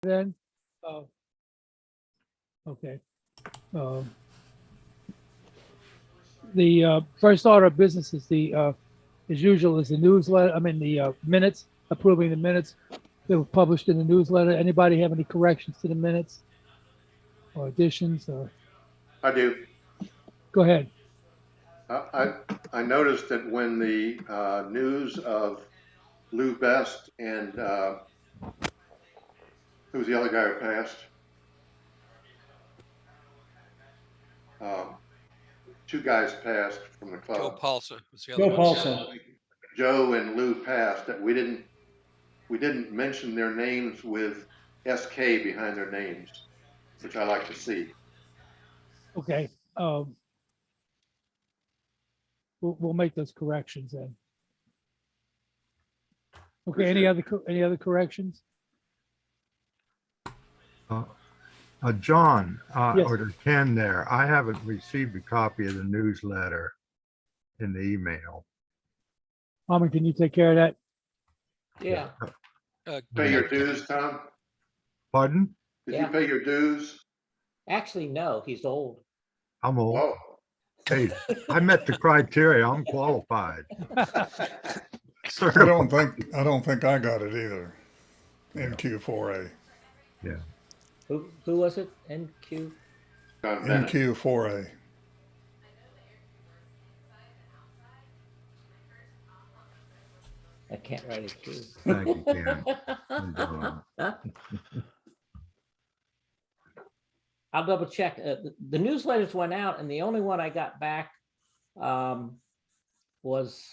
then? Okay. The first order of business is as usual, is the newsletter, the minutes, approving the minutes that were published in the newsletter. Anybody have any corrections to the minutes or additions? Or I do. go ahead. I noticed that when the news of Lou Best and who's the other guy who passed? Two guys passed from the club. Joe Paulson was the Joe other one. Paulson. Joe and Lou passed. That we didn't mention their names with SK behind their names, which I like to see. Okay. We'll make those corrections then. Okay. Any other corrections? John, Yes. or Ken there, I haven't received a copy of the newsletter in the email. Harmon, can you take care of that? Yeah, Pay your dues, Tom? Pardon? Did Yeah. you pay your dues? actually, no, he's old. I'm old. Whoa. Hey, I met the criteria. I'm qualified. I Certified. don't think I got it either. NQ4A. Yeah. Who was it? NQ? John Bennett. NQ4A. I can't write a Q. Thank you, Ken. And, I'll double check. The newsletters went out, and the only one I got back was,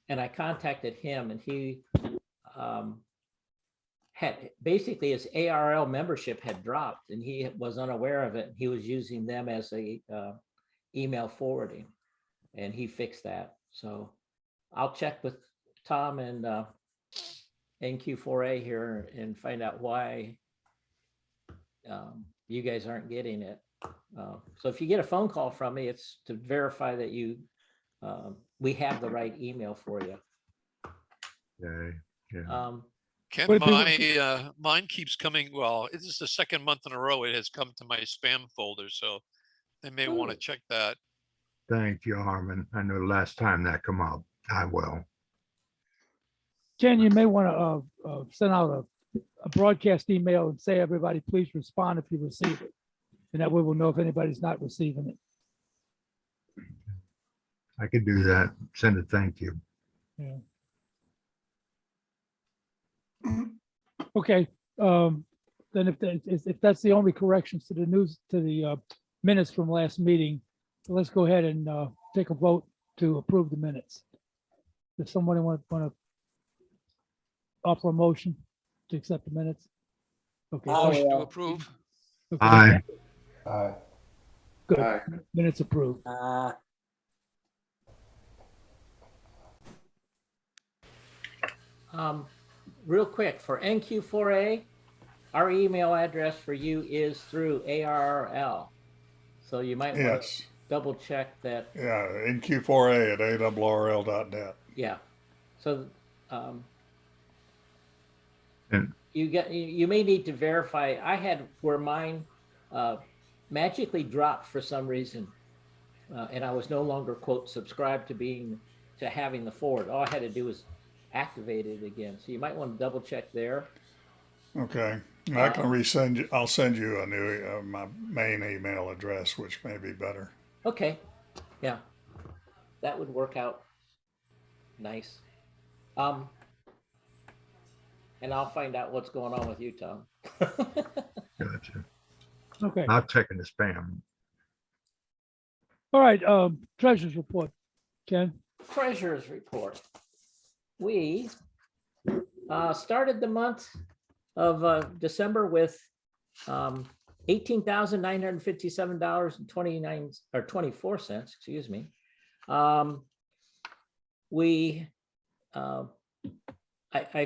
and I contacted him, and he had basically his ARL membership had dropped, and he was unaware of it. He was using them as a email forwarding, and he fixed that. So I'll check with Tom and NQ4A here and find out why you guys aren't getting it. So if you get a phone call from me, it's to verify that we have the right email for you. okay, yeah. Ken, Would it be- mine keeps coming. Well, this is the second month in a row it has come to my spam folder, so they may want to Ooh. check that. Thank you, Harmon. I know the last time that come up, I will. Ken, you may want to send out a broadcast email and say, everybody, please respond if you receive it. And that way we'll know if anybody's not receiving it. I could do that. Send a thank you. Yeah. Okay. Then if that's the only corrections to the minutes from last meeting, let's go ahead and take a vote to approve the minutes. Does somebody want to offer a motion to accept the minutes? Okay. Motion to approve. Okay, Aye. Aye. Good. Aye. Minutes approved. Real quick, for NQ4A, our email address for you is through ARRL. So you might want to Yes. double check that. Yeah, NQ4A at awrl.net. Yeah. So And you may need to verify. I had where mine magically dropped for some reason, and I was no longer, quote, subscribed to having the forward. All I had to do was activate it again. So you might want to double check there. Okay. And I can resend you, I'll send you a new, my main email address, which may be better. Okay. Yeah. That would work out nice. And I'll find out what's going on with you, Tom. gotcha. Okay. Not checking the spam. All right. Treasurer's report. Ken? Treasurer's report. We started the month of December with $18,957.29 or 24 cents, excuse me. I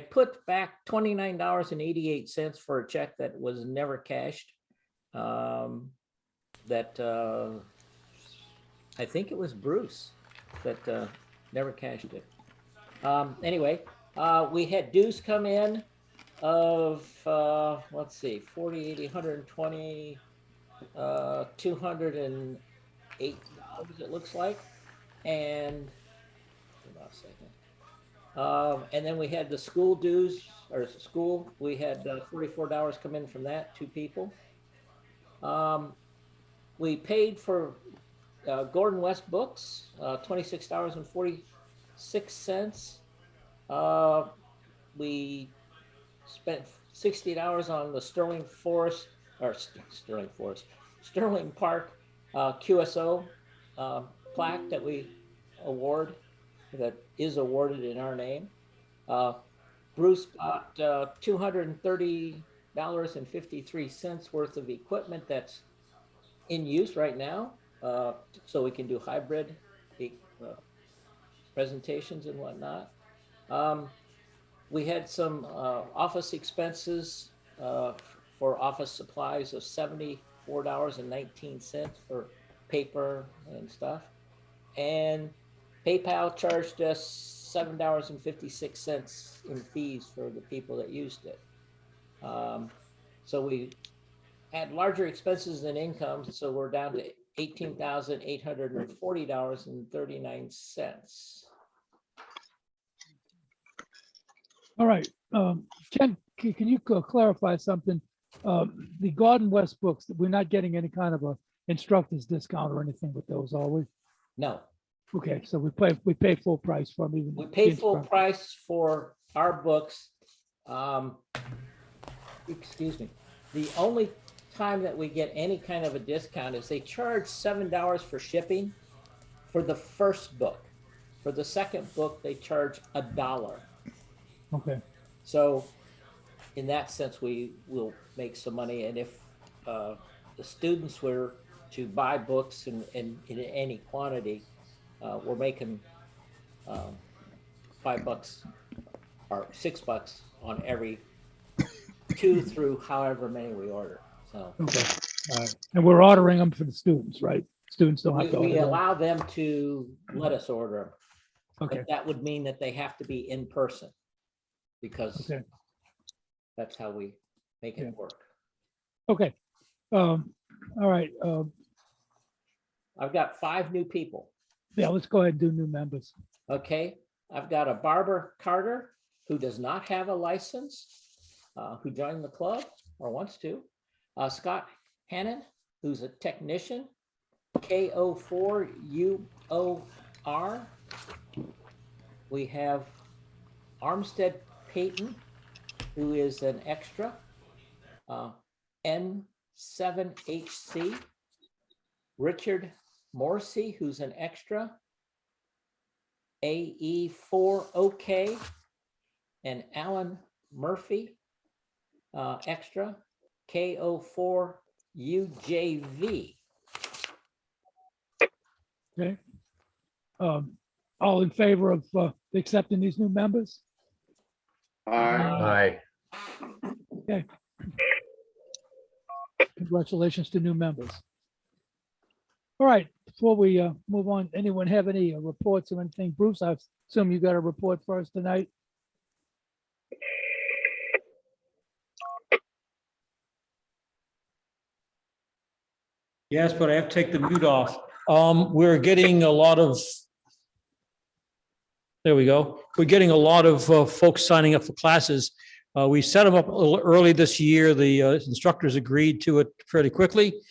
put back $29.88 for a check that was never cashed. That I think it was Bruce that never cashed it. Anyway, we had dues come in of, let's see, 40, 80, 120, $208, it looks like. And, hold on a second. And then we had the school dues, or school, we had $44 come in from that, 2 people. We paid for Gordon West books, $26.46. We spent $60 on the Sterling Park QSO plaque that we award, that is awarded in our name. Bruce bought $230.53 worth of equipment that's in use right now, so we can do hybrid presentations and whatnot. We had some office expenses for office supplies of $74.19 for paper and stuff. And PayPal charged us $7.56 in fees for the people that used it. So we had larger expenses than income, so we're down to $18,840.39. All right, Ken, can you clarify something? The Garden West books, we're not getting any kind of a instructor's discount or anything with those, are we? No, Okay, so we pay full price for them even. we pay the full instructor. price for our books. Excuse me. The only time that we get any kind of a discount is they charge $7 for shipping for the first book. For the second book, they charge $1. Okay, So in that sense, we will make some money. And if the students were to buy books in any quantity, we're making $5 or $6 on every 2 through however many we order. So okay, all right. And we're ordering them for the students, right? Students don't have to we order them. allow them to let us order them. Okay, But that would mean that they have to be in person, because okay, that's how we make Yeah. it work. okay. All right, I've got 5 new people. yeah, let's go ahead and do new members. Okay, I've got a Barbara Carter who does not have a license, who joined the club or wants to. Scott Hannon, who's a technician, K04UOR. We have Armstead Payton, who is an extra, N7HC. Richard Morrissey, who's an extra, AE4OK, and Alan Murphy, extra, K04UJV. Okay. All in favor of accepting these new members? Aye. Aye. Congratulations to new members. All right, before we move on, anyone have any reports or anything? Bruce, I assume you got a report for us tonight? Yes, but I have to take the mute off. We're getting a lot of, there we go. We're getting a lot of folks signing up for classes. We set them up a little early this year. The instructors agreed to it fairly quickly.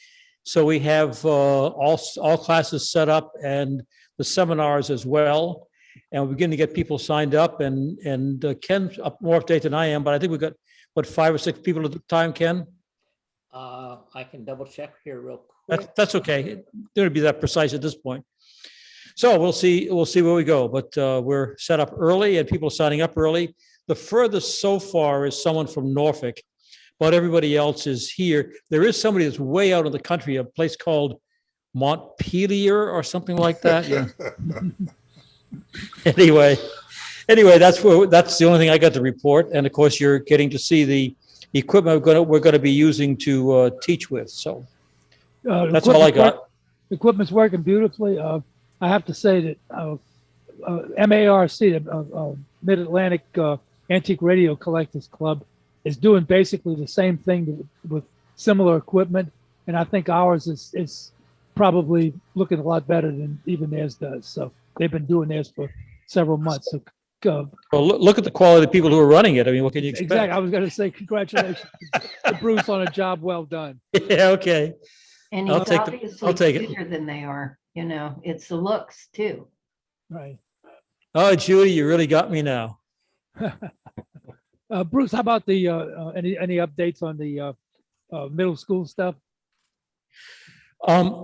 So we have all classes set up and the seminars as well. And we're beginning to get people signed up, and Ken's up more update than I am, but I think we've got, what, 5 or 6 people at the time, Ken? I can double check here real quick. That's okay. There would be that precise at this point. So we'll see where we go, but we're set up early and people are signing up early. The furthest so far is someone from Norfolk, but everybody else is here. There is somebody that's way out in the country, a place called Montpelier or something like that. Yeah. Anyway, that's the only thing I got to report. And of course, you're getting to see the equipment we're going to be using to teach with. So that's all I got. Equipment's working beautifully. I have to say that MARC, Mid-Atlantic Antique Radio Collectors Club, is doing basically the same thing with similar equipment. And I think ours is probably looking a lot better than even theirs does. So they've been doing theirs for several months. So, Well, look at the quality of the people who are running it. I mean, what can you expect? exactly. I was going to say congratulations to Bruce on a job well done. Yeah, okay. And I'll he's take the- obviously I'll take it. cuter than they are, you know, it's the looks too. Right. Oh, Judy, you really got me now. Bruce, how about the any updates on the middle school stuff?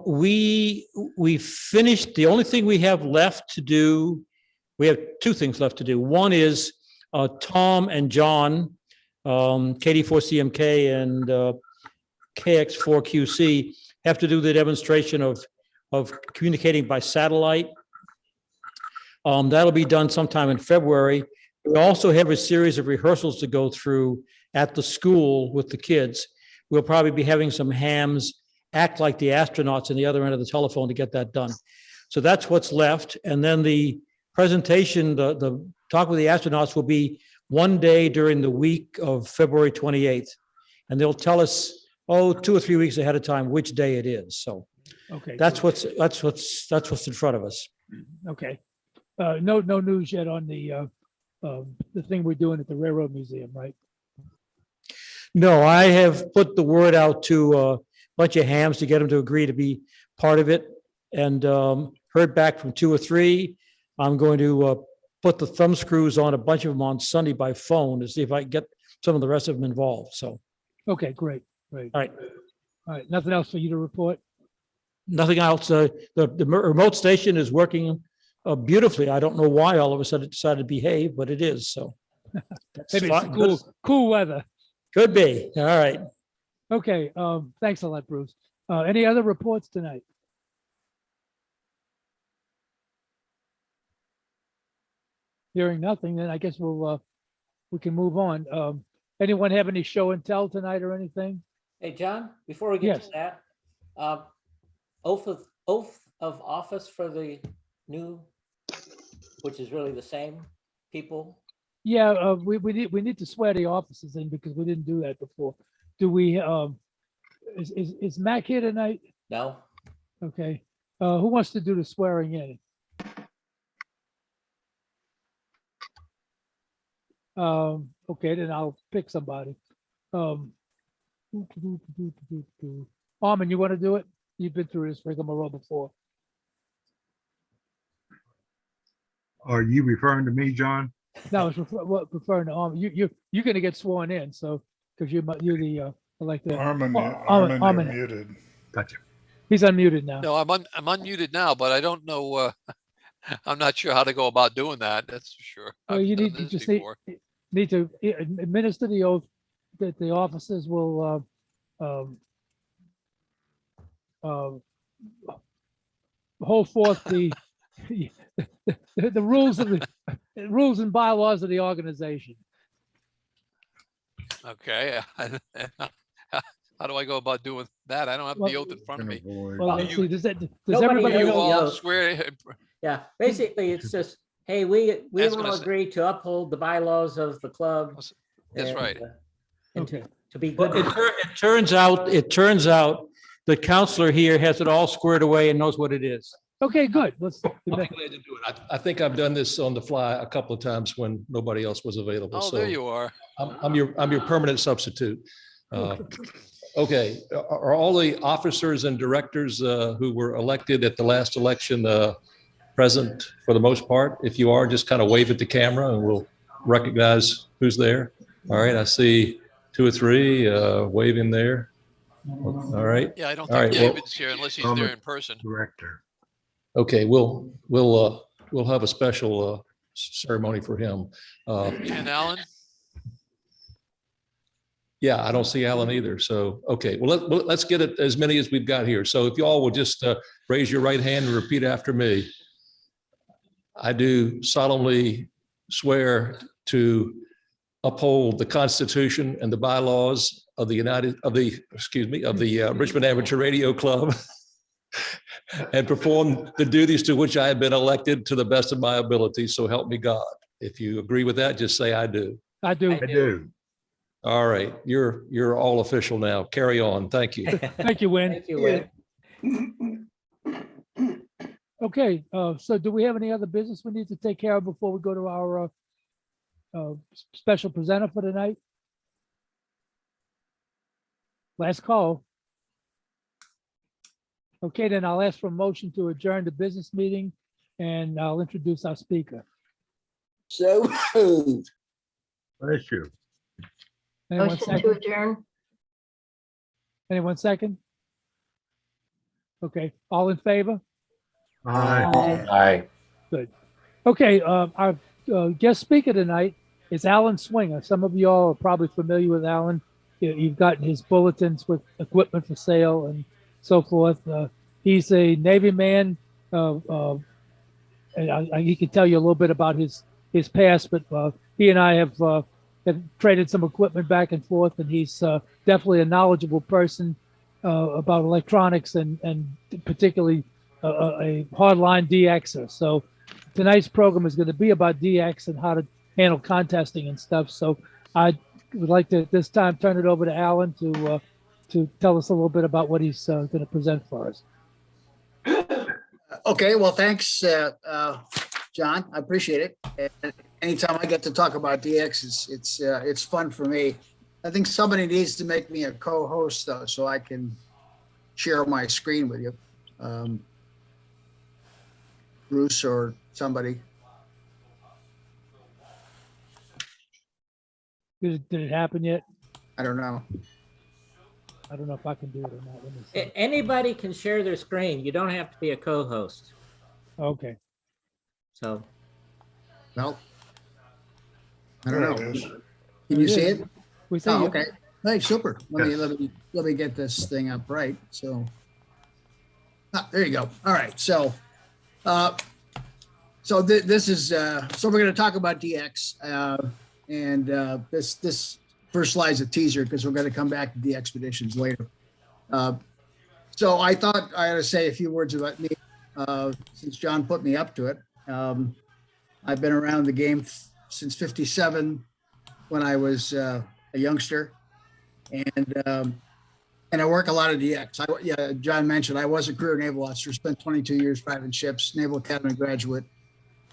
We finished, the only thing we have left to do, we have two things left to do. One is Tom and John, KD4CMK and KX4QC have to do the demonstration of communicating by satellite. That'll be done sometime in February. We also have a series of rehearsals to go through at the school with the kids. We'll probably be having some hams act like the astronauts on the other end of the telephone to get that done. So that's what's left. And then the presentation, the talk with the astronauts will be one day during the week of February 28th. And they'll tell us, 2 or 3 weeks ahead of time, which day it is. So Okay. that's what's in front of us. Okay. No news yet on the thing we're doing at the Railroad Museum, right? No, I have put the word out to a bunch of hams to get them to agree to be part of it, and heard back from 2 or 3. I'm going to put the thumb screws on a bunch of them on Sunday by phone to see if I can get some of the rest of them involved. So, Okay, great. all right, All right. Nothing else for you to report? nothing else. The remote station is working beautifully. I don't know why all of a sudden it decided to behave, but it is. So that's Maybe it's fine. cool weather. Could be. All right. Okay. Thanks a lot, Bruce. Any other reports tonight? Hearing nothing, then I guess we can move on. Anyone have any show and tell tonight or anything? Hey, John, before we get Yes. to that, oath of office for the new, which is really the same people. Yeah, we need to swear the officers in because we didn't do that before. Do we? Is Mac here tonight? No? Okay. Who wants to do the swearing in? Okay, then I'll pick somebody. Armin, you want to do it? You've been through this rigmarole before. Are you referring to me, John? No, I was referring to Armin. You're going to get sworn in, so because you're the elected. Armin, Armin, you're muted. Gotcha. He's unmuted now. No, I'm unmuted now, but I don't know. I'm not sure how to go about doing that. That's for sure. Well, I've you done need this just before. need to administer the oath that the officers will hold forth the rules of the rules and bylaws of the organization. Okay. How do I go about doing that? I don't have Well, the oath in front of me. Well, let's you- see, does Nobody everybody knows You the all oath. swear. Yeah, basically, it's just, hey, we was gonna will say- agree to uphold the bylaws of the club. That's and, right. And Okay. to be Well, good. it turns out the counselor here has it all squared away and knows what it is. Okay, good. Let's. I'll be glad to do it. I think I've done this on the fly a couple of times when nobody else was available. Oh, So there you are. I'm your permanent substitute. Okay, are all the officers and directors who were elected at the last election present for the most part? If you are, just kind of wave at the camera and we'll recognize who's there. All right, I see 2 or 3 waving there. All right, Yeah, I don't All think right, well- David's here unless he's I'm there a- in person. Director. okay, we'll have a special ceremony for him. And Alan? Yeah, I don't see Alan either. So, okay, well, let's get it as many as we've got here. So if you all will just raise your right hand and repeat after me. I do solemnly swear to uphold the Constitution and the bylaws of the Richmond Amateur Radio Club and perform the duties to which I have been elected to the best of my ability. So help me God. If you agree with that, just say I do. I do. I do. All right, you're all official now. Carry on. Thank you. Thank you, Win. Thank you, Win. Okay, so do we have any other business we need to take care of before we go to our special presenter for tonight? Last call. Okay, then I'll ask for a motion to adjourn the business meeting, and I'll introduce our speaker. So moved. Bless you. Anyone Motion to second? adjourn. Anyone second? Okay, all in favor? Aye. Aye. Okay, our guest speaker tonight is Alan Swinger. Some of you all are probably familiar with Alan. You've gotten his bulletins with equipment for sale and so forth. He's a Navy man, and he can tell you a little bit about his past, but he and I have traded some equipment back and forth, and he's definitely a knowledgeable person about electronics and particularly a hardline DXer. So tonight's program is going to be about DX and how to handle contesting and stuff. So I would like to at this time turn it over to Alan to tell us a little bit about what he's going to present for us. Okay, well, thanks, John. I appreciate it. And anytime I get to talk about DX, it's fun for me. I think somebody needs to make me a co-host though, so I can share my screen with you. Bruce or somebody. Did it happen yet? I don't know. I don't know if I can do it or not. Let me see. Anybody can share their screen. You don't have to be a co-host. Okay. So Well, I There don't it know. is. Can you see it? We see Oh, you. okay. Hey, super. Yes. Let me get this thing up right. So, there you go. All right. So, this is so we're going to talk about DX, and this first slide's a teaser because we're going to come back to the expeditions later. So I thought I ought to say a few words about me since John put me up to it. I've been around the game since '57 when I was a youngster, and I work a lot of DX. John mentioned I was a career naval officer, spent 22 years driving ships, Naval Academy graduate,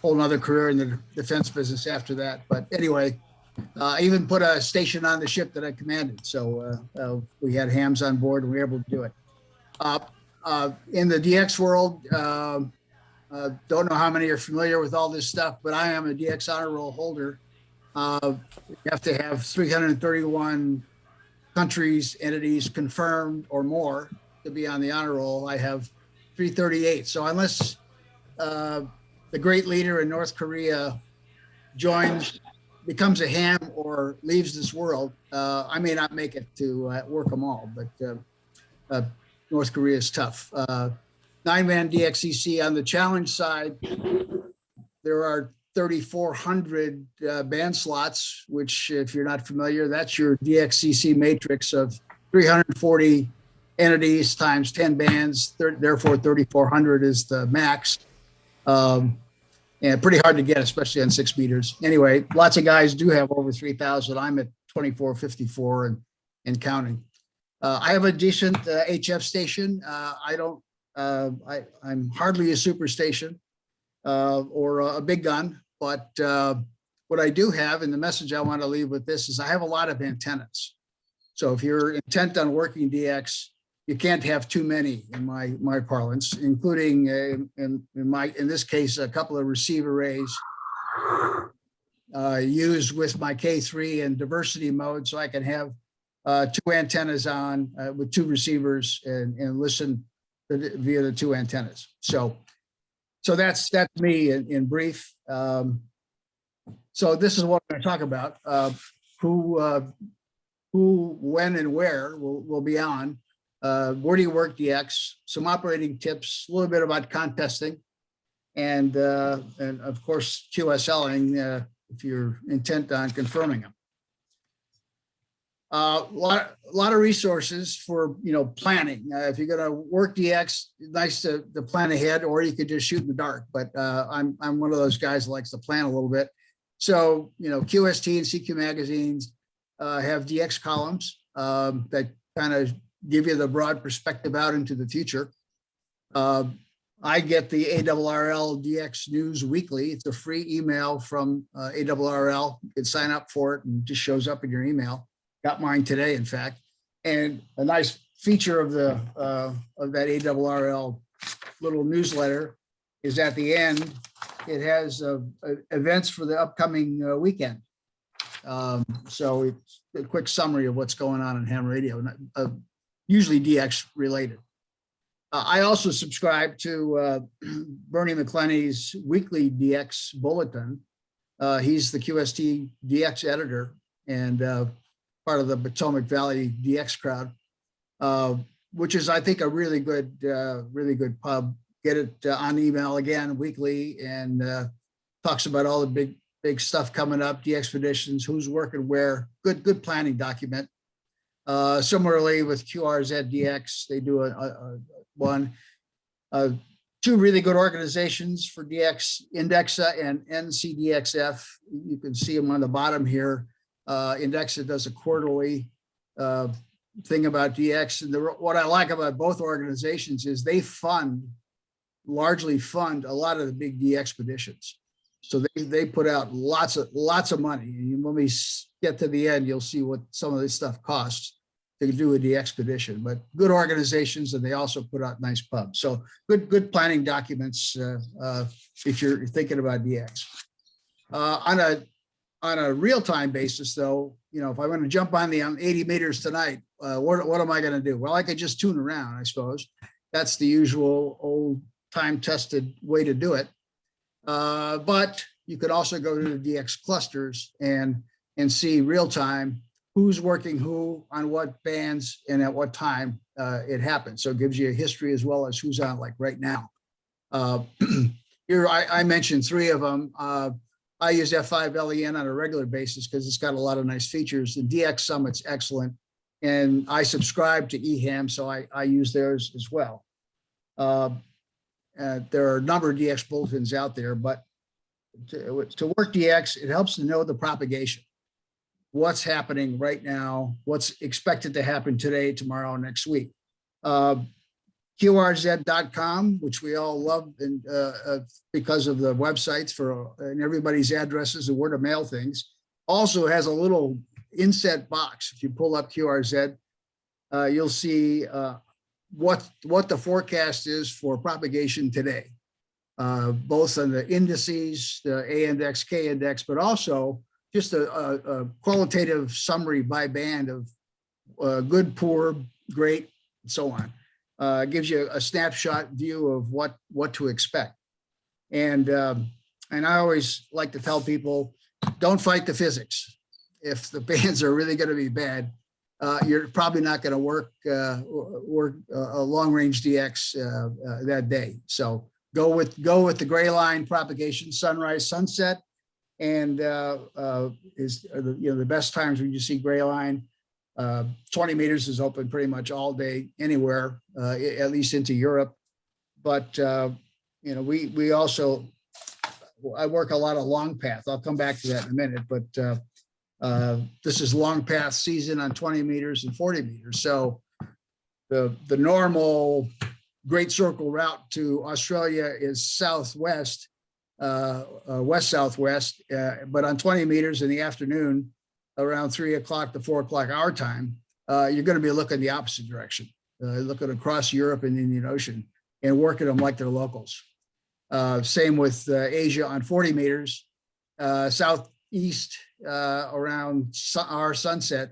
whole nother career in the defense business after that. But anyway, I even put a station on the ship that I commanded. So we had hams on board and we were able to do it. In the DX world, don't know how many are familiar with all this stuff, but I am a DX honor roll holder. You have to have 331 countries, entities confirmed or more to be on the honor roll. I have 338. So unless the great leader in North Korea becomes a ham or leaves this world, I may not make it to work them all, but North Korea is tough. 9-man DXEC on the challenge side, there are 3,400 band slots, which if you're not familiar, that's your DXCC matrix of 340 entities times 10 bands. Therefore, 3,400 is the max. And pretty hard to get, especially on 6 meters. Anyway, lots of guys do have over 3,000. I'm at 2,454 and counting. I have a decent HF station. I'm hardly a super station or a big gun, but what I do have, and the message I want to leave with this is I have a lot of antennas. So if you're intent on working DX, you can't have too many in my parlance, including in this case, a couple of receiver arrays used with my K3 and diversity mode, so I can have 2 antennas on with 2 receivers and listen via the 2 antennas. So that's me in brief. So this is what I'm going to talk about. Who, when, and where will be on. Where do you work DX? Some operating tips, a little bit about contesting, and of course QSLing if you're intent on confirming them. A lot of resources for planning. If you're going to work DX, nice to plan ahead, or you could just shoot in the dark. But I'm one of those guys that likes to plan a little bit. So QST and CQ magazines, have DX columns that kind of give you the broad perspective out into the future. I get the ARRL DX News Weekly. It's a free email from ARRL. You can sign up for it and it just shows up in your email. Got mine today, in fact. And a nice feature of the of that ARRL little newsletter is at the end, it has events for the upcoming weekend. So it's a quick summary of what's going on in ham radio, usually DX related. I also subscribe to Bernie McClenny's weekly DX bulletin. He's the QST DX editor and part of the Potomac Valley DX crowd, which is, I think, a really good pub. Get it on email again weekly and talks about all the big stuff coming up, the expeditions, who's working where. Good planning document. Similarly with QRZ DX, they do two really good organizations for DX, Indexa and NCDXF. You can see them on the bottom here. Indexa does a quarterly thing about DX. And what I like about both organizations is they largely fund a lot of the big DX expeditions. So they put out lots of money. And when we get to the end, you'll see what some of this stuff costs to do with the expedition. But good organizations, and they also put out nice pubs. So good planning documents if you're thinking about DX. On a real-time basis, though, if I'm going to jump on the 80 meters tonight, what am I going to do? Well, I could just tune around, I suppose. That's the usual old time-tested way to do it. But you could also go to the DX clusters and see real time who's working who on what bands and at what time it happens. So it gives you a history as well as who's on, like right now. Here I mentioned three of them. I use F5LEN on a regular basis because it's got a lot of nice features. The DX Summit's excellent, and I subscribe to EHAM, so I use theirs as well. There are a number of DX bulletins out there, but to work DX, it helps to know the propagation. What's happening right now, what's expected to happen today, tomorrow, next week. QRZ.com, which we all love and, because of the websites and everybody's addresses and word of mail things, also has a little inset box. If you pull up QRZ, you'll see what the forecast is for propagation today, both on the indices, the A index, K index, but also just a qualitative summary by band of good, poor, great, and so on. Gives you a snapshot view of what to expect. And I always like to tell people, don't fight the physics. If the bands are really going to be bad, you're probably not going to work a long range DX that day. So go with the gray line propagation, sunrise, sunset, and is the best times when you see gray line. 20 meters is open pretty much all day, anywhere, at least into Europe. But we also, I work a lot of long path. I'll come back to that in a minute, but this is long path season on 20 meters and 40 meters. So the normal Great Circle route to Australia is southwest, west-southwest, but on 20 meters in the afternoon, around 3 o'clock to 4 o'clock our time, you're going to be looking the opposite direction, looking across Europe and the Indian Ocean and working them like they're locals. Same with Asia on 40 meters, southeast around our sunset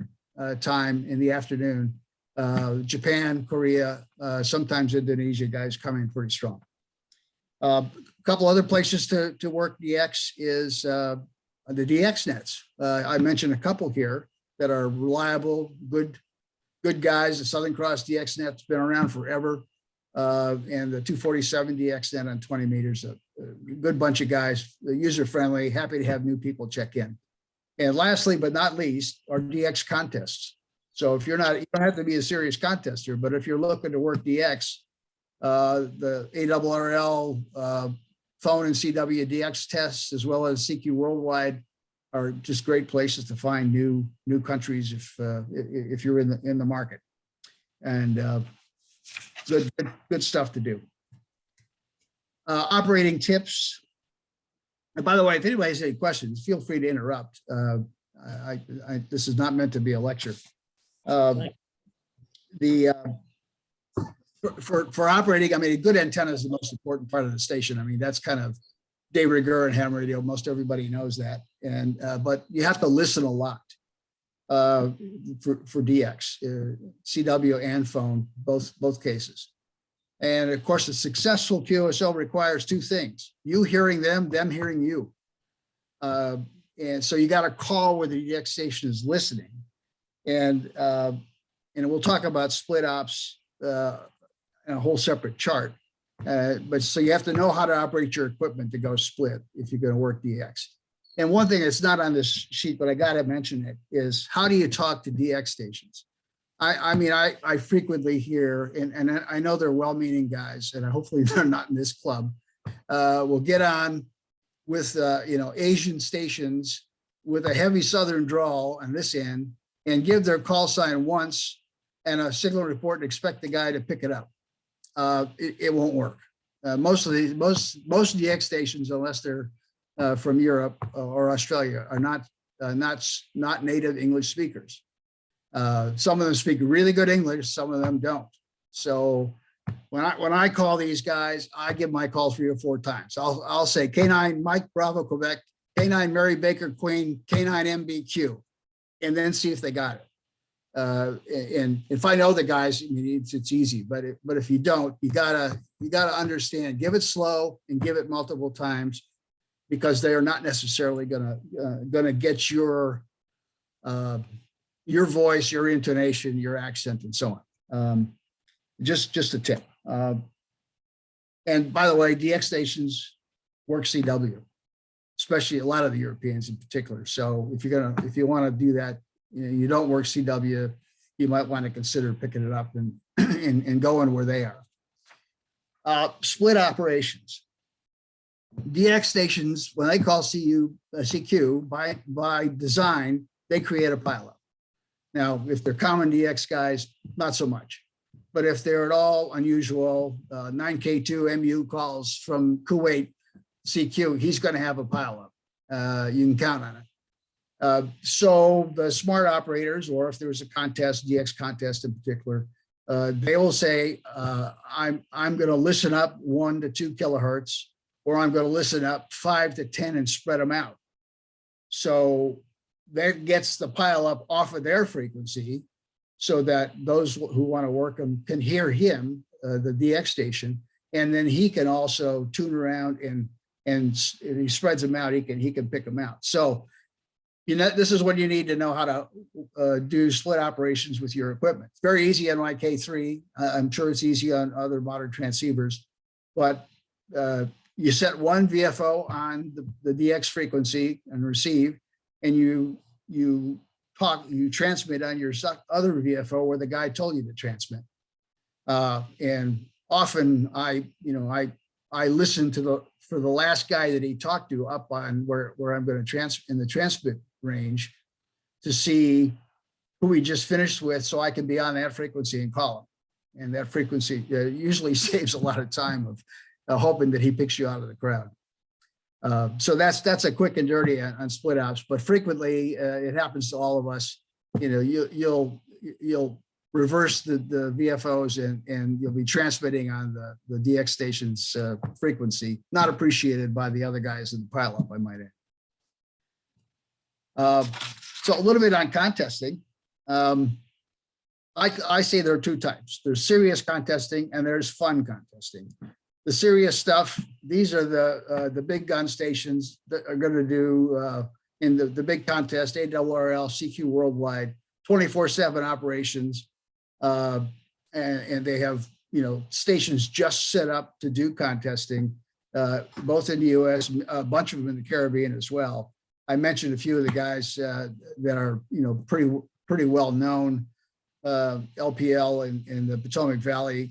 time in the afternoon. Japan, Korea, sometimes Indonesia guys coming pretty strong. A couple other places to work DX is the DX nets. I mentioned a couple here that are reliable, good guys. The Southern Cross DX net's been around forever. And the 247 DX net on 20 meters, a good bunch of guys, user-friendly, happy to have new people check in. And lastly, but not least, are DX contests. So if you don't have to be a serious contester, but if you're looking to work DX, the ARRL phone and CW DX tests, as well as CQ Worldwide, are just great places to find new countries if you're in the market. And good stuff to do. Operating tips. And by the way, if anybody has any questions, feel free to interrupt. This is not meant to be a lecture. For operating, I mean, a good antenna is the most important part of the station. I mean, that's kind of de rigueur and ham radio. Most everybody knows that. And but you have to listen a lot for DX, CW and phone, both cases. And of course, a successful QSO requires two things: you hearing them hearing you. And so you got to call where the DX station is listening. And we'll talk about split ops in a whole separate chart. But so you have to know how to operate your equipment to go split if you're going to work DX. And one thing that's not on this sheet, but I got to mention it, is how do you talk to DX stations? I mean, I frequently hear, and I know they're well-meaning guys, and hopefully they're not in this club, will get on with, Asian stations with a heavy Southern drawl on this end and give their call sign once and a signal report and expect the guy to pick it up. It won't work. Most DX stations, unless they're from Europe or Australia, are not native English speakers. Some of them speak really good English, some of them don't. So when I call these guys, I give my call 3 or 4 times. I'll say K9 Mike Bravo Quebec, K9 Mary Baker Queen, K9 MBQ, and then see if they got it. And if I know the guys, I mean, it's easy. But if you don't, you gotta understand. Give it slow and give it multiple times, because they are not necessarily gonna get your voice, your intonation, your accent, and so on. Just a tip. And by the way, DX stations work CW, especially a lot of the Europeans in particular. So if you want to do that, you don't work CW, you might want to consider picking it up and going where they are. Split operations. DX stations, when they call CQ, by design, they create a pileup. Now, if they're common DX guys, not so much. But if they're at all unusual, 9K2 MU calls from Kuwait CQ, he's going to have a pileup. You can count on it. So the smart operators, or if there's a contest, DX contest in particular, they will say, I'm going to listen up 1 to 2 kilohertz, or I'm going to listen up 5 to 10 and spread them out. So that gets the pile up off of their frequency, so that those who want to work them can hear him, the DX station, and then he can also tune around and if he spreads them out, he can pick them out. So, this is what you need to know how to do split operations with your equipment. It's very easy on my K3. I'm sure it's easy on other modern transceivers, but you set one VFO on the DX frequency and receive, and you transmit on your other VFO where the guy told you to transmit. And often I listen for the last guy that he talked to up on where I'm going to in the transmit range to see who he just finished with, so I can be on that frequency and call him. And that frequency usually saves a lot of time of hoping that he picks you out of the crowd. So that's a quick and dirty on split ops, but frequently it happens to all of us. You'll reverse the VFOs and you'll be transmitting on the DX station's frequency, not appreciated by the other guys in the pileup, I might add. So a little bit on contesting. I say there are 2 types. There's serious contesting and there's fun contesting. The serious stuff, these are the big gun stations that are going to do in the big contest, ARRL, CQ Worldwide, 24/7 operations. And they have, stations just set up to do contesting, both in the US, a bunch of them in the Caribbean as well. I mentioned a few of the guys that are, pretty well known, LPL in the Potomac Valley,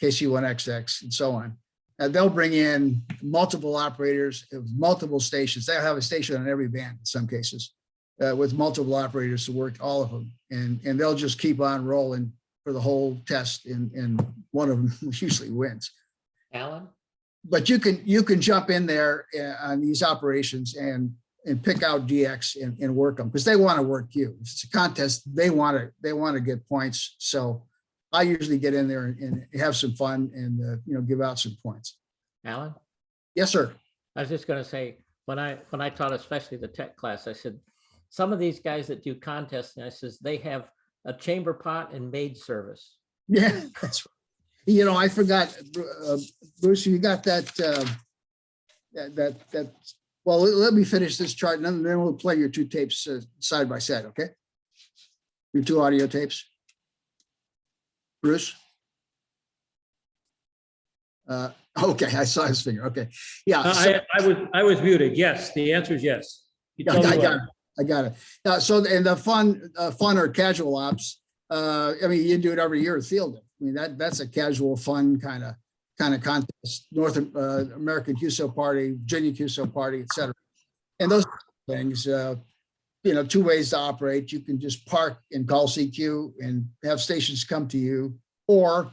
KC1XX and so on. they'll bring in multiple operators of multiple stations. They'll have a station on every band in some cases, with multiple operators to work all of them. And they'll just keep on rolling for the whole test, and one of them usually wins. Alan? But you can jump in there on these operations and pick out DX and work them, because they want to work you. If it's a contest, they want to get points. So I usually get in there and have some fun and give out some points. Alan? Yes, sir. I was just gonna say, when I taught, especially the tech class, I said, some of these guys that do contests, and I says, they have a chamber pot and maid service. Yeah, that's right. I forgot, Bruce, you got that, well, let me finish this chart and then we'll play your two tapes side by side, okay? Your two audio tapes. Bruce? Okay, I saw his finger, okay. Yeah. So, I was muted. Yes, the answer is yes. You tell me what. I got it. So, and the fun or casual ops, you do it every year at Field Day. I mean, that's a casual, fun kind of contest. North American QSO Party, Virginia QSO Party, et cetera. And those things, two ways to operate. You can just park and call CQ and have stations come to you, or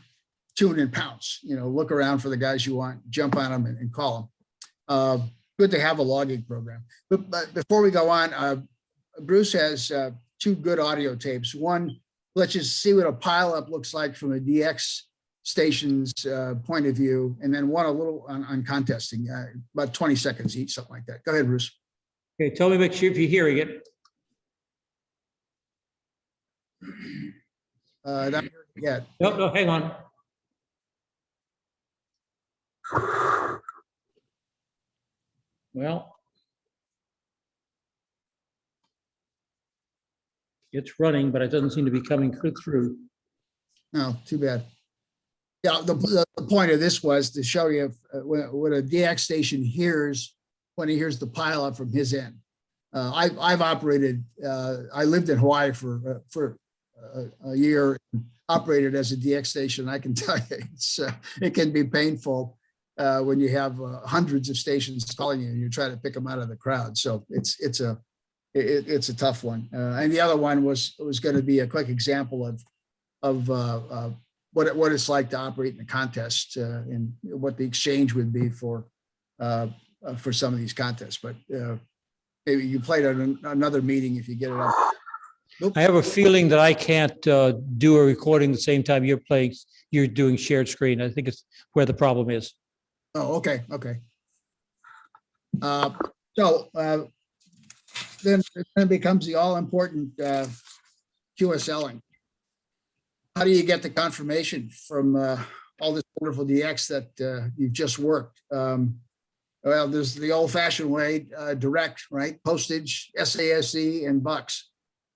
tune and pounce, look around for the guys you want, jump on them and call them. Good to have a logging program. But before we go on, Bruce has two good audio tapes. One, let's just see what a pileup looks like from a DX station's point of view, and then one a little on contesting, about 20 seconds each, something like that. Go ahead, Bruce. Okay, tell me, make sure if you're hearing it. Not hearing it yet. No, hang on. Well, it's running, but it doesn't seem to be coming through. No, too bad. Yeah, the point of this was to show you what a DX station hears when he hears the pileup from his end. I've operated. I lived in Hawaii for a year, operated as a DX station. I can tell you, it can be painful when you have hundreds of stations calling you and you try to pick them out of the crowd. So it's a tough one. And the other one was going to be a quick example of what it's like to operate in a contest and what the exchange would be for some of these contests. But maybe you played at another meeting if you get it up. Nope. I have a feeling that I can't do a recording the same time you're doing shared screen. I think it's where the problem is. Oh, okay. So then it becomes the all-important QSLing. How do you get the confirmation from all this wonderful DX that you've just worked? Well, there's the old-fashioned way, direct, right? Postage, SASE, and bucks.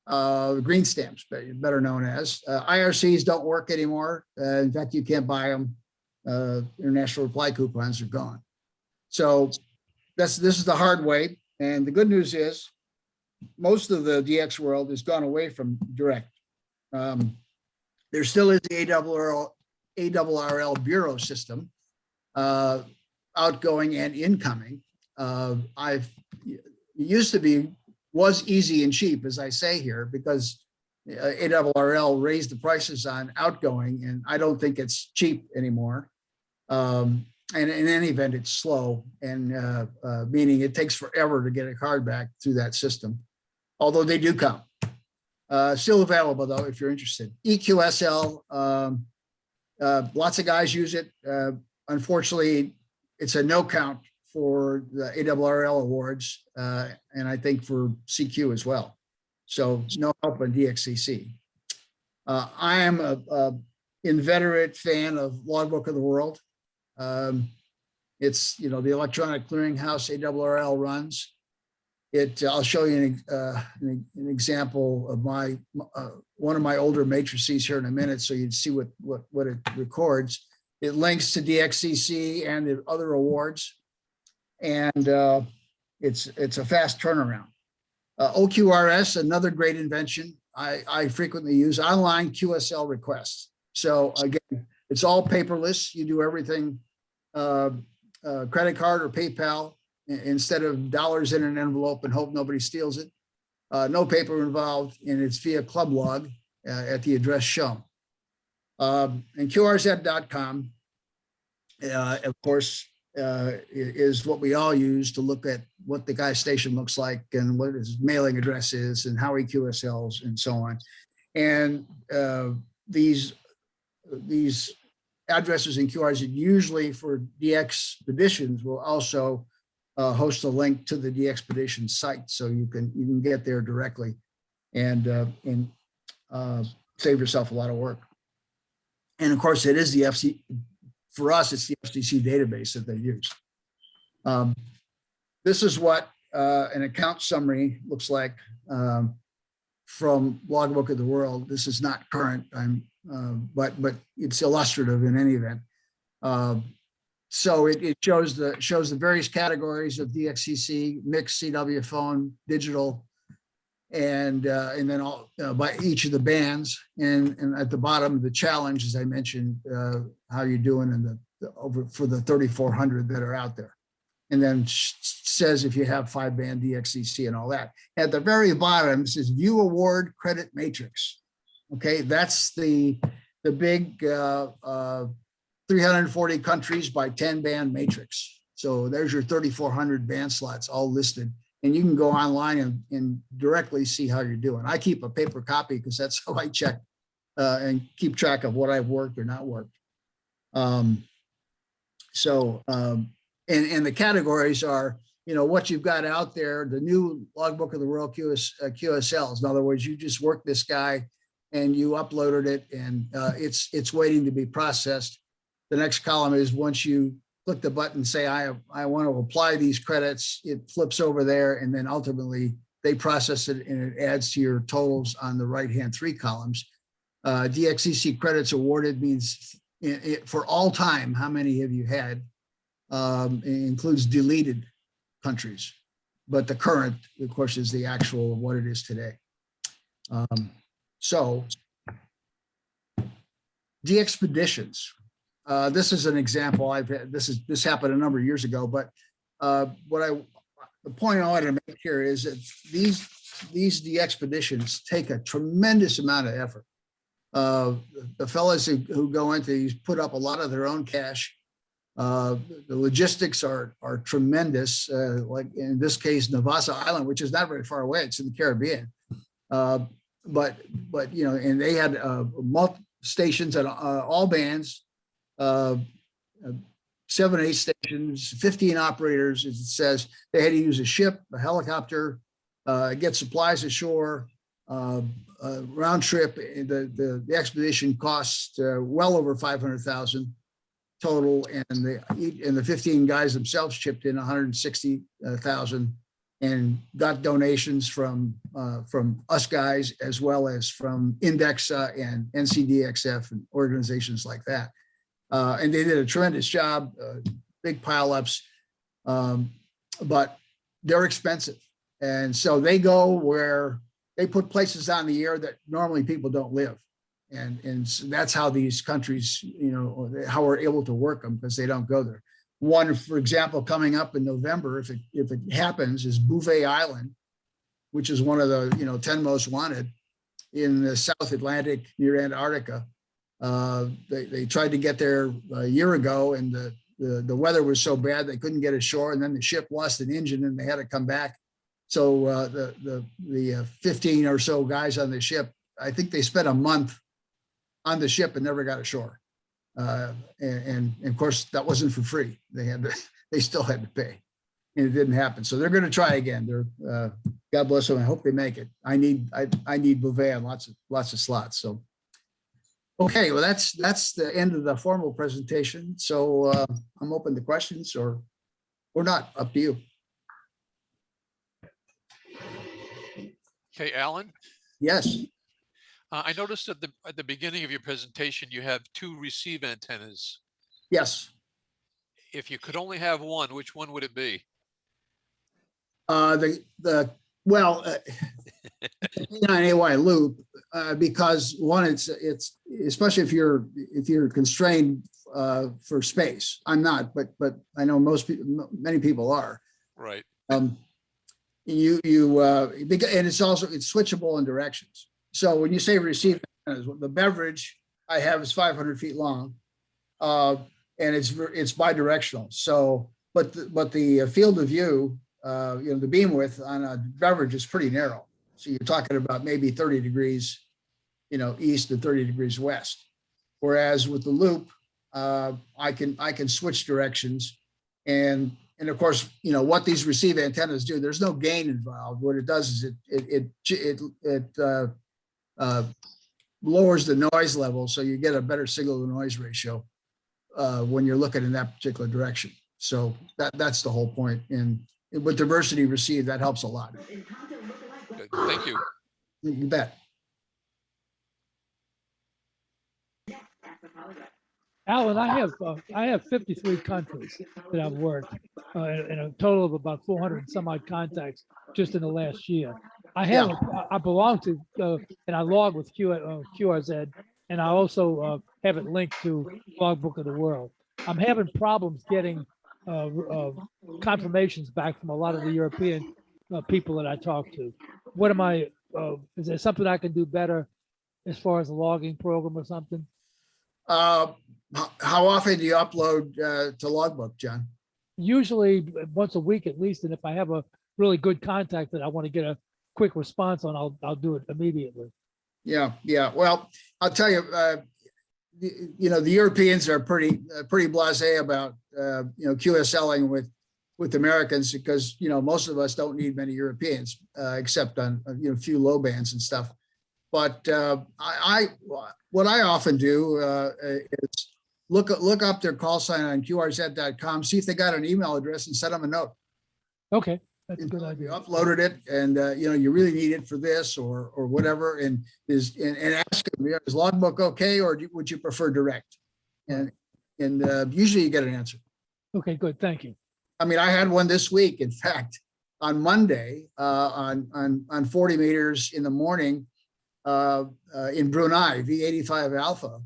Green stamps, better known as. IRCs don't work anymore. In fact, you can't buy them. International reply coupons are gone. So this is the hard way. And the good news is most of the DX world has gone away from direct. There still is the ARRL bureau system, outgoing and incoming. Was easy and cheap, as I say here, because ARRL raised the prices on outgoing, and I don't think it's cheap anymore. And in any event, it's slow, and meaning it takes forever to get a card back through that system, although they do come. Still available, though, if you're interested. EQSL, lots of guys use it. Unfortunately, it's a no count for the ARRL awards, and I think for CQ as well. So no help on DXCC. I am a inveterate fan of Logbook of the World. It's, the electronic clearinghouse ARRL runs. I'll show you an example of one of my older matrices here in a minute, so you'd see what it records. It links to DXCC and the other awards. And it's a fast turnaround. OQRS, another great invention. I frequently use online QSL requests. So again, it's all paperless. You do everything credit card or PayPal instead of dollars in an envelope and hope nobody steals it. No paper involved, and it's via club log at the address shown. And QRZ.com, of course, is what we all use to look at what the guy's station looks like and what his mailing address is and how he QSLs and so on. And these addresses in QRZ usually for DXpeditions will also host a link to the DXpedition site, so you can get there directly and save yourself a lot of work. And of course, it is the FC. For us, it's the FCC database that they use. This is what an account summary looks like from Logbook of the World. This is not current, but it's illustrative in any event. So it shows the various categories of DXCC, mixed, CW, phone, digital, and then all by each of the bands. And at the bottom, the challenge, as I mentioned, how you're doing in over for the 3,400 that are out there. And then says if you have 5-band DXCC and all that. At the very bottom, it says View Award Credit Matrix. Okay, that's the big 340 countries by 10-band matrix. So there's your 3,400 band slots all listed. And you can go online and directly see how you're doing. I keep a paper copy because that's how I check and keep track of what I've worked or not worked. And the categories are, what you've got out there, the new Logbook of the World QSLs. In other words, you just worked this guy and you uploaded it and it's waiting to be processed. The next column is once you click the button, say, I want to apply these credits, it flips over there, and then ultimately they process it and it adds to your totals on the right-hand 3 columns. DXCC credits awarded means for all time, how many have you had? It includes deleted countries, but the current, of course, is the actual of what it is today. So DXpeditions. This is an example I've had. This happened a number of years ago, but the point I wanted to make here is that these DXpeditions take a tremendous amount of effort. The fellows who go into these put up a lot of their own cash. The logistics are tremendous. Like in this case, Navassa Island, which is not very far away, it's in the Caribbean. But and they had multiple stations at all bands. 7 or 8 stations, 15 operators. As it says, they had to use a ship, a helicopter, get supplies ashore, round trip. The expedition cost well over $500,000 total, and the 15 guys themselves chipped in $160,000 and got donations from us guys as well as from Indexa and NCDXF and organizations like that. And they did a tremendous job, big pileups, but they're expensive. And so they go where they put places on the air that normally people don't live. And so that's how these countries, how we're able to work them, because they don't go there. One, for example, coming up in November, if it happens, is Bouvet Island, which is one of the 10 most wanted in the South Atlantic near Antarctica. They tried to get there a year ago, and the weather was so bad they couldn't get ashore, and then the ship lost an engine and they had to come back. So the 15 or so guys on the ship, I think they spent a month on the ship and never got ashore. And of course that wasn't for free. They still had to pay, and it didn't happen. So they're going to try again. God bless them. I hope they make it. I need Bouvet on lots of slots. So. Okay, well, that's the end of the formal presentation. So I'm open to questions or not, up to you. Okay, Alan, Yes, I noticed at the beginning of your presentation, you have 2 receive antennas. yes. If you could only have one, which one would it be? An AY loop, because one, it's especially if you're constrained for space. I'm not, but I know many people are. Right. And it's switchable in directions. So when you say receive antennas, the beverage I have is 500 feet long, and it's bidirectional. So, but the field of view, the beam width on a beverage is pretty narrow. So you're talking about maybe 30 degrees, east and 30 degrees west. Whereas with the loop, I can switch directions, and of course, what these receive antennas do. There's no gain involved. What it does is it lowers the noise level, so you get a better signal to noise ratio when you're looking in that particular direction. So that's the whole point. And with diversity received, that helps a lot. Good. Thank you. You bet. Alan, I have 53 countries that I've worked in a total of about 400 and some odd contacts just in the last year. I belong to and I log with QRZ, and I also have it linked to Logbook of the World. I'm having problems getting confirmations back from a lot of the European people that I talk to. What am I? Is there something I can do better as far as a logging program or something? How often do you upload to Logbook, John? Usually once a week at least, and if I have a really good contact that I want to get a quick response on, I'll do it immediately. Yeah. Well, I'll tell you, the Europeans are pretty blasé about QSLing with Americans, because most of us don't need many Europeans except on a few low bands and stuff. But what I often do is look up their call sign on QRZ.com, see if they got an email address, and send them a note. Okay, that's a good You idea. uploaded it, and you really need it for this or whatever, and ask them, is Logbook okay, or would you prefer direct? And usually you get an answer. Okay, good. Thank you. I mean, I had one this week. In fact, on Monday, on 40 meters in the morning, in Brunei, V85 Alpha,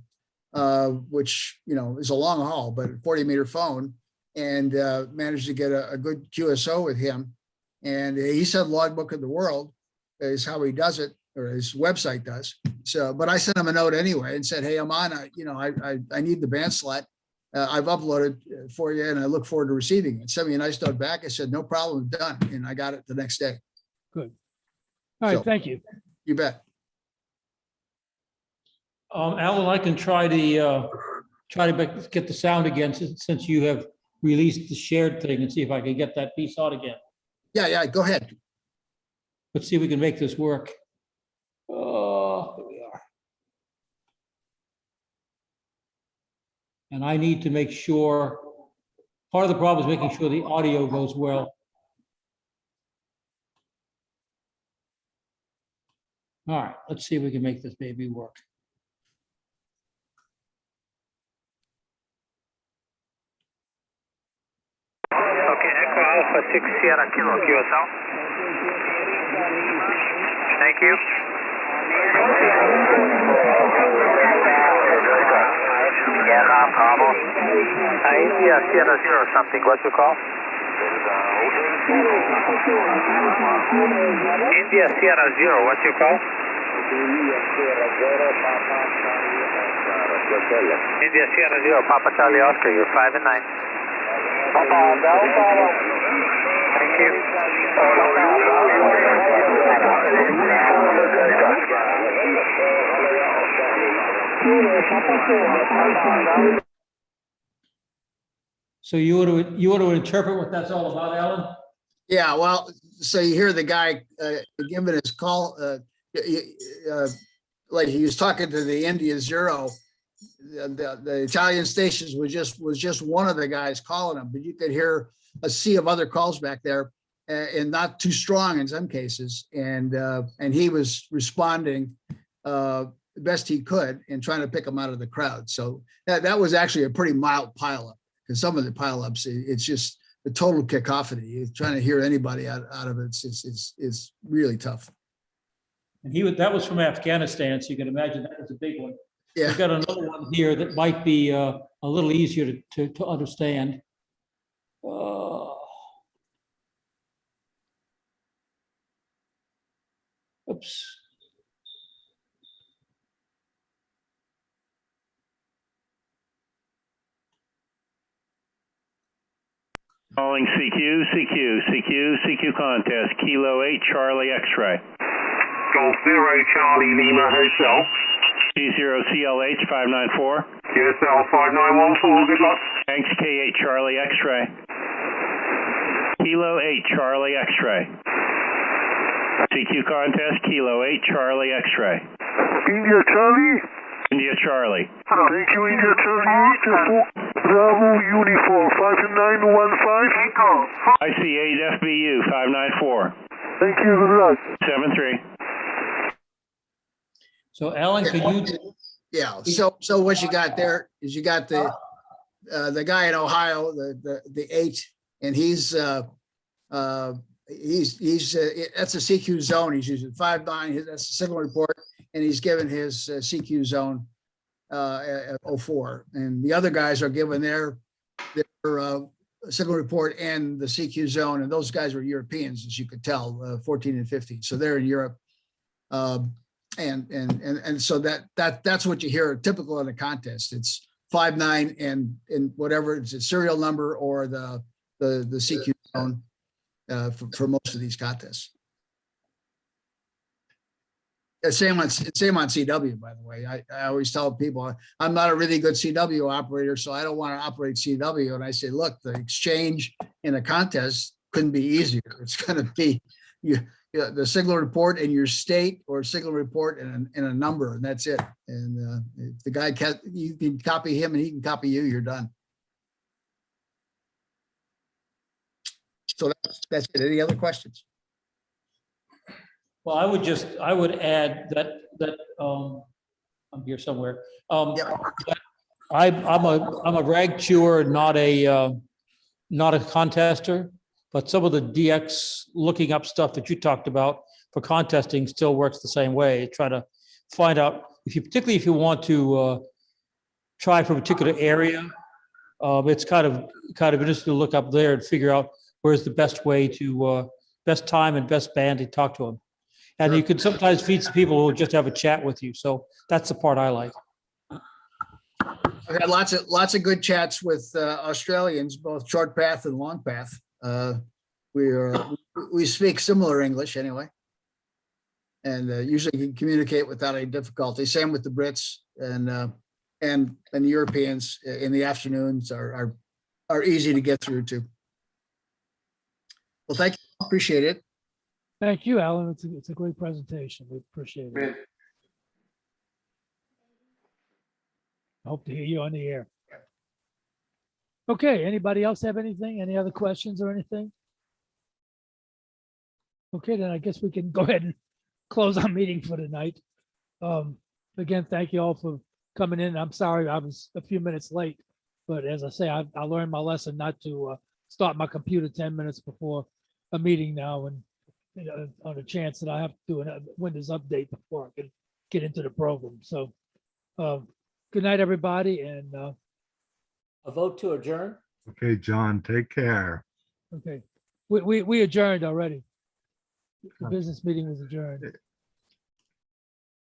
which is a long haul, but 40-meter phone, and managed to get a good QSO with him. And he said Logbook of the World is how he does it, or his website does. So, but I sent him a note anyway and said, hey, I'm on, I need the band slot. I've uploaded for you, and I look forward to receiving it. Sent me a nice note back. I said, no problem, done. And I got it the next day. Good. All right, So, thank you. You bet. Alan, I can try to get the sound again since you have released the shared thing, and see if I can get that piece on again. Yeah, go ahead. Let's see if we can make this work. Oh, here we are. And I need to make sure, part of the problem is making sure the audio goes well. All right, let's see if we can make this baby work. Okay, Echo Alpha 6 Sierra Kilo QSL. Thank you. Sierra Bravo. India Sierra 0 something, what's your call? India Sierra 0, what's your call? India Sierra 0, Papa Charlie Oscar, you're 5 and 9. Thank you. So you want to interpret what that's all about, Alan? Yeah, well, so you hear the guy giving his call, like he was talking to the India Zero. The Italian stations was just one of the guys calling him, but you could hear a sea of other calls back there, and not too strong in some cases. And he was responding the best he could and trying to pick them out of the crowd. So that was actually a pretty mild pileup, because some of the pileups, it's just the total cacophony. Trying to hear anybody out of it is really tough. And that was from Afghanistan, so you can imagine that was a big one. Yeah. We've got another one here that might be a little easier to understand. Oops. Calling CQ contest, Kilo 8, Charlie X-ray. Golf 0, Charlie Lima Hotel. C0 CLH 594. QSL 5914, good luck. Thanks, K8 Charlie X-ray. Kilo 8, Charlie X-ray. CQ contest, Kilo 8, Charlie X-ray. India Charlie. India Charlie. Thank you, India Charlie. Bravo Uniform 5915. IC8 FBU 594. Thank you, good luck. 73. So Alan, could you? Yeah, so what you got there is you got the guy in Ohio, the 8, and he's that's a CQ zone. He's using 5.9. That's a signal report, and he's given his CQ zone 04. And the other guys are given their signal report and the CQ zone, and those guys were Europeans, as you could tell, 14 and 15. So they're in Europe. And so that's what you hear typical in a contest. It's 5.9 and whatever it's a serial number or the CQ zone for most of these contests. Same on CW, by the way. I always tell people I'm not a really good CW operator, so I don't want to operate CW. And I say, look, the exchange in a contest couldn't be easier. It's going to be the signal report in your state or signal report in a number, and that's it. And if the guy you can copy him and he can copy you, you're done. So that's it. Any other questions? Well, I would add that I'm here somewhere. That I'm a rag chewer, not a contester, but some of the DX looking up stuff that you talked about for contesting still works the same way. Try to find out particularly if you want to try for a particular area. It's kind of interesting to look up there and figure out where's the best way to best time and best band to talk to them. And you can sometimes feed some people who will just have a chat with you. So that's the part I like. I've had lots of good chats with Australians, both short path and long path. We speak similar English anyway, and usually can communicate without any difficulty. Same with the Brits and the Europeans in the afternoons are easy to get through to. Well, thank you. Appreciate it. Thank you, Alan. It's a great presentation. We appreciate it. I hope to hear you on the air. Okay, anybody else have anything? Any other questions or anything? Okay, then I guess we can go ahead and close our meeting for tonight. Again, thank you all for coming in. I'm sorry I was a few minutes late, but as I say, I learned my lesson not to start my computer 10 minutes before a meeting now, and on a chance that I have to do a Windows update before I can get into the program. So good night, everybody, and A vote to adjourn? Okay, John, take care. okay, we adjourned already. The business meeting was adjourned.